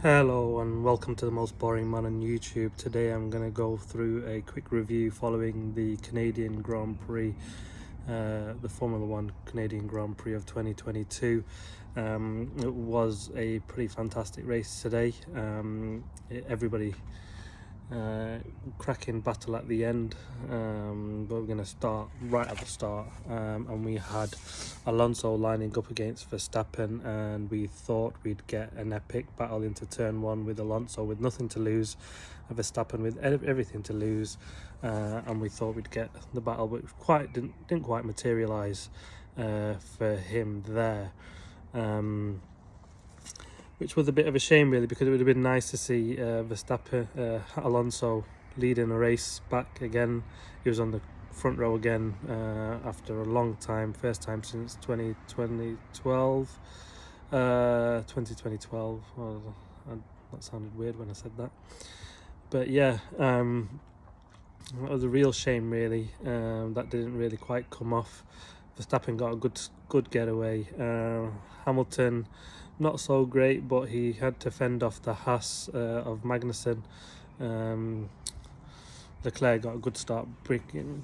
Hello and welcome to the most boring man on YouTube. Today I'm going to go through a quick review following the Canadian Grand Prix, the Formula 1 Canadian Grand Prix of 2022. It was a pretty fantastic race today. Everybody cracking battle at the end, but we're going to start right at the start, and we had Alonso lining up against Verstappen, and we thought we'd get an epic battle into turn one with Alonso with nothing to lose, and Verstappen with everything to lose, and we thought we'd get the battle, but didn't quite materialize for him there. Which was a bit of a shame really, because it would have been nice to see Verstappen, Alonso leading a race back again. He was on the front row again after a long time, first time since 2012. Well, that sounded weird when I said that, but yeah, it was a real shame really. That didn't really quite come off. Verstappen got a good getaway. Hamilton, not so great, but he had to fend off the Haas of Magnussen. LeClerc got a good start,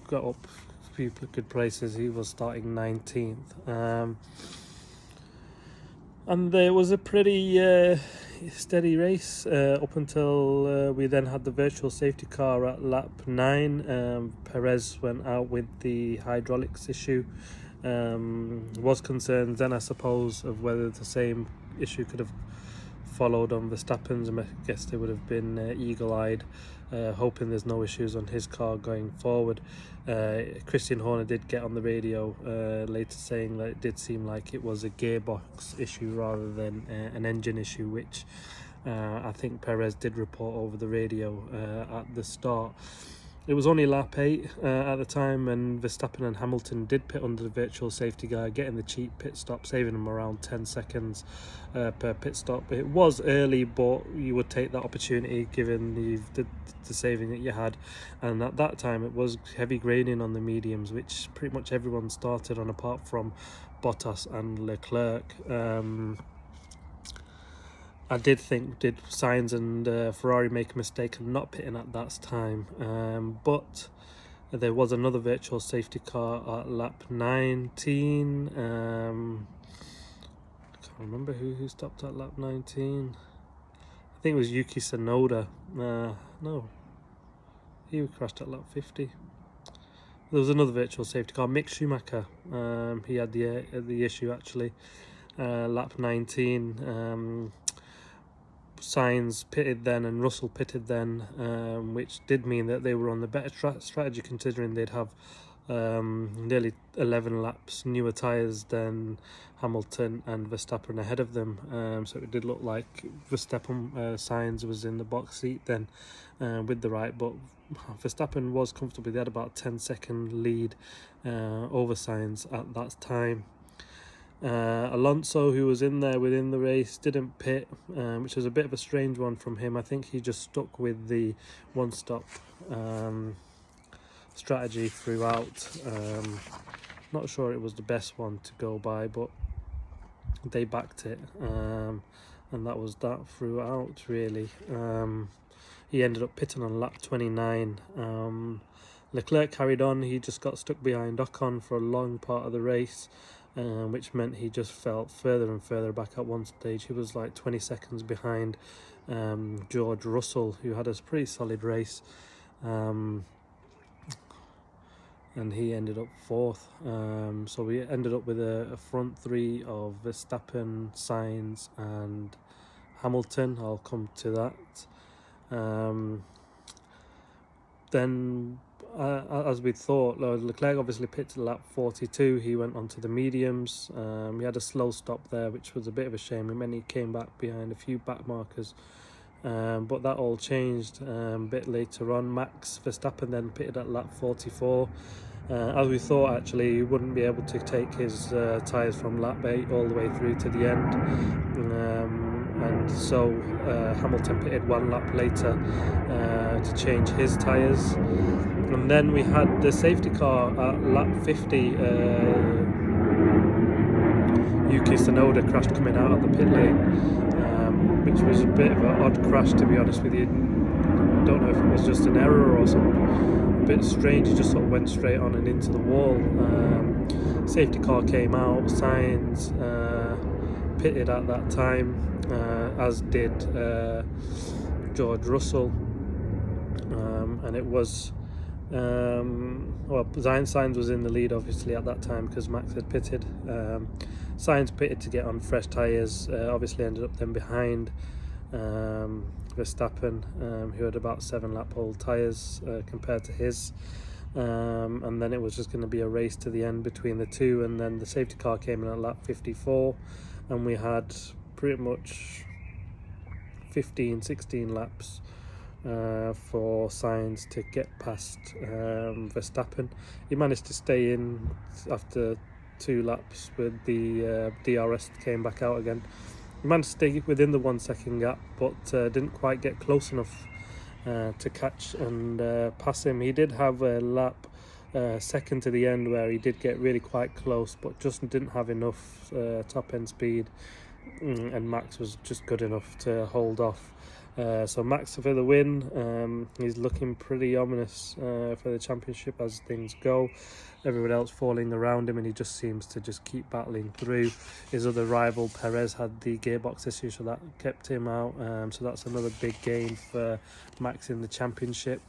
got up a few good places. He was starting 19th. And there was a pretty steady race up until we then had the virtual safety car at lap 9. Perez went out with the hydraulics issue. Was concerned then, I suppose, of whether the same issue could have followed on Verstappen's. I guess they would have been eagle-eyed, hoping there's no issues on his car going forward. Christian Horner did get on the radio later saying that it did seem like it was a gearbox issue rather than an engine issue, which I think Perez did report over the radio at the start. It was only lap 8 at the time, and Verstappen and Hamilton did pit under the virtual safety car, getting the cheap pit stop, saving them around 10 seconds per pit stop. It was early, but you would take that opportunity given the saving that you had. And at that time, it was heavy grading on the mediums, which pretty much everyone started on apart from Bottas and Leclerc. I did Sainz and Ferrari make a mistake of not pitting at that time, but there was another virtual safety car at lap 19. I can't remember who stopped at lap 19. I think it was Yuki Tsunoda. No, he crashed at lap 50. There was another virtual safety car, Mick Schumacher. He had the issue actually. Lap 19. Sainz pitted then and Russell pitted then, which did mean that they were on the better strategy, considering they'd have nearly 11 laps newer tyres than Hamilton and Verstappen ahead of them. So it did look like Sainz was in the box seat then with the right, but Verstappen was comfortable. They had about a 10-second lead over Sainz at that time. Alonso, who was in there within the race, didn't pit, which was a bit of a strange one from him. I think he just stuck with the one-stop strategy throughout. Not sure it was the best one to go by, but they backed it, and that was that throughout really. He ended up pitting on lap 29. Leclerc carried on. He just got stuck behind Ocon for a long part of the race, which meant he just felt further and further back at one stage. He was like 20 seconds behind George Russell, who had a pretty solid race, and he ended up 4th. So we ended up with a front three of Verstappen, Sainz and Hamilton. I'll come to that. Then as we thought, Leclerc obviously pitted at lap 42. He went onto the mediums. He had a slow stop there, which was a bit of a shame. It meant he came back behind a few back markers, but that all changed a bit later on. Max Verstappen then pitted at lap 44. As we thought, actually, he wouldn't be able to take his tyres from lap 8 all the way through to the end. And so Hamilton pitted one lap later to change his tyres. And then we had the safety car at lap 50. Yuki Tsunoda crashed coming out of the pit lane. which was a bit of an odd crash, to be honest with you. Don't know if it was just an error or something a bit strange. He just sort of went straight on and into the wall. Safety car came out. Sainz pitted at that time, as did George Russell, and it was well, Sainz was in the lead obviously at that time because Max had pitted. Sainz pitted to get on fresh tyres, obviously ended up then behind Verstappen, who had about 7 lap old tyres compared to his, and then it was just going to be a race to the end between the two, and then the safety car came in at lap 54 and we had pretty much 15-16 laps for Sainz to get past Verstappen. He managed to stay in after 2 laps with the DRS came back out again. He managed to stay within the 1 second gap, but didn't quite get close enough to catch and pass him. He did have a lap second to the end where he did get really quite close, but just didn't have enough top end speed, and Max was just good enough to hold off. So Max for the win. He's looking pretty ominous for the championship as things go. Everyone else falling around him, and he just seems to just keep battling through. His other rival Perez had the gearbox issue, so that kept him out. So that's another big gain for Max in the championship.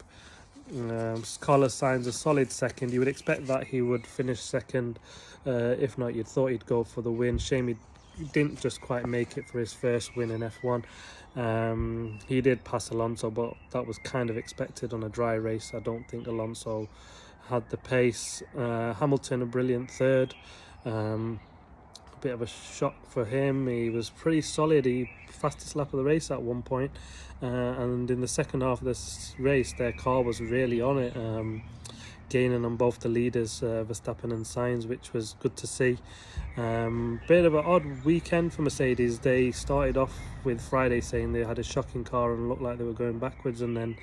Carlos Sainz a solid second. You would expect that he would finish second. If not, you'd thought he'd go for the win. Shame he didn't just quite make it for his first win in F1. He did pass Alonso, but that was kind of expected on a dry race. I don't think Alonso had the pace. Hamilton a brilliant third. A bit of a shock for him. He was pretty solid. He fastest lap of the race at one point, and in the second half of this race their car was really on it, gaining on both the leaders, Verstappen and Sainz, which was good to see. Bit of an odd weekend for Mercedes. They started off with Friday saying they had a shocking car and looked like they were going backwards, and then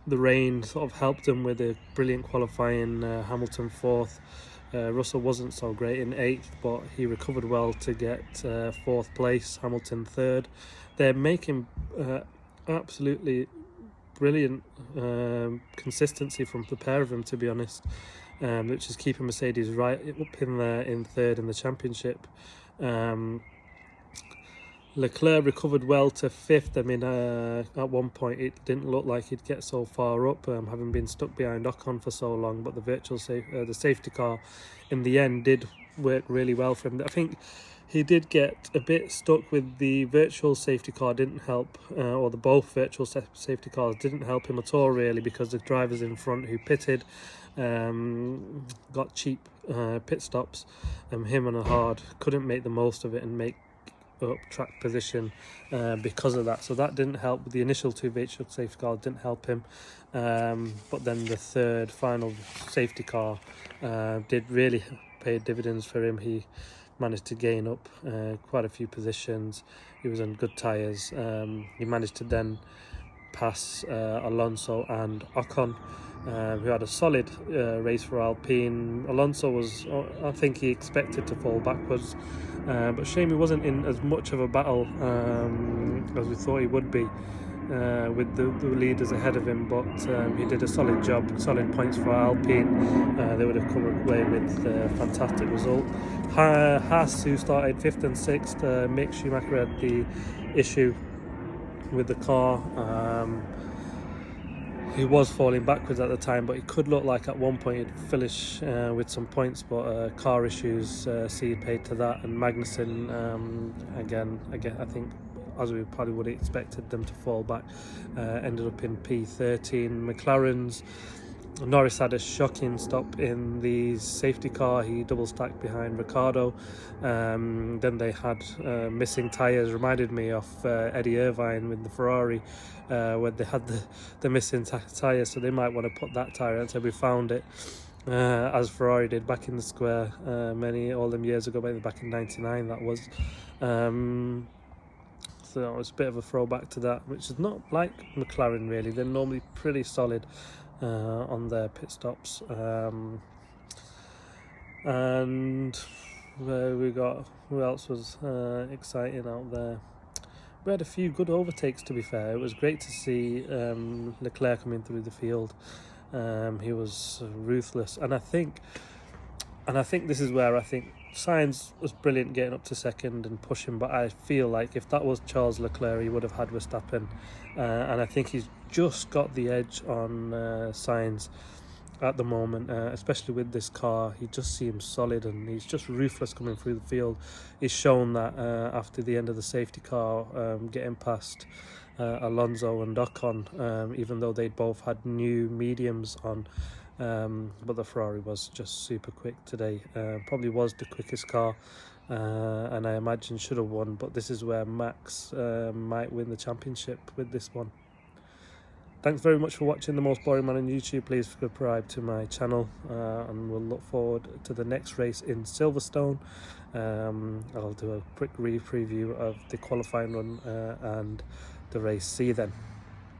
the rain sort of helped them with a brilliant qualifying. Hamilton 4th. Russell wasn't so great in 8th, but he recovered well to get 4th place. Hamilton 3rd. They're making absolutely brilliant consistency from the pair of them, to be honest, which is keeping Mercedes right up in there in 3rd in the championship. Leclerc recovered well to 5th. I mean, at one point it didn't look like he'd get so far up, having been stuck behind Ocon for so long, but the safety car in the end did work really well for him. I think he did get a bit stuck with the virtual safety car, didn't help, or the both virtual safety cars didn't help him at all really, because the drivers in front who pitted got cheap pit stops, him and a hard couldn't make the most of it and make up track position because of that, so that didn't help. The initial 2 virtual safety cars didn't help him, but then the third final safety car did really pay dividends for him. He managed to gain up quite a few positions. He was on good tyres. He managed to then pass Alonso and Ocon, who had a solid race for Alpine. Alonso was, I think he expected to fall backwards, but shame he wasn't in as much of a battle as we thought he would be with the leaders ahead of him, but he did a solid job, solid points for Alpine. They would have come away with a fantastic result. Haas, who started 5th and 6th, Mick Schumacher had the issue with the car. He was falling backwards at the time, but it could look like at one point he'd finish with some points, but car issues paid to that. And Magnussen, again, I think, as we probably would have expected them to fall back, ended up in P13. McLaren's Norris had a shocking stop in the safety car. He double stacked behind Ricciardo. Then they had missing tyres. Reminded me of Eddie Irvine with the Ferrari, where they had the missing tyre, so they might want to put that tyre out. So we found it, as Ferrari did back in the square all them years ago, back in '99 that was. So it's a bit of a throwback to that, which is not like McLaren really. They're normally pretty solid on their pit stops. And who else was exciting out there? we had a few good overtakes, to be fair. It was great to see LeClerc coming through the field. He was ruthless, and I think this is where I think Sainz was brilliant getting up to second and pushing, but I feel like if that was Charles Leclerc, he would have had Verstappen, and I think he's just got the edge on Sainz at the moment, especially with this car. He just seems solid, and he's just ruthless coming through the field. He's shown that after the end of the safety car, getting past Alonso and Ocon, even though they'd both had new mediums on, but the Ferrari was just super quick today. Probably was the quickest car, and I imagine should have won, but this is where Max might win the championship with this one. Thanks very much for watching The Most Boring Man on YouTube. Please subscribe to my channel, and we'll look forward to the next race in Silverstone. I'll do a quick preview of the qualifying run and the race. See you then.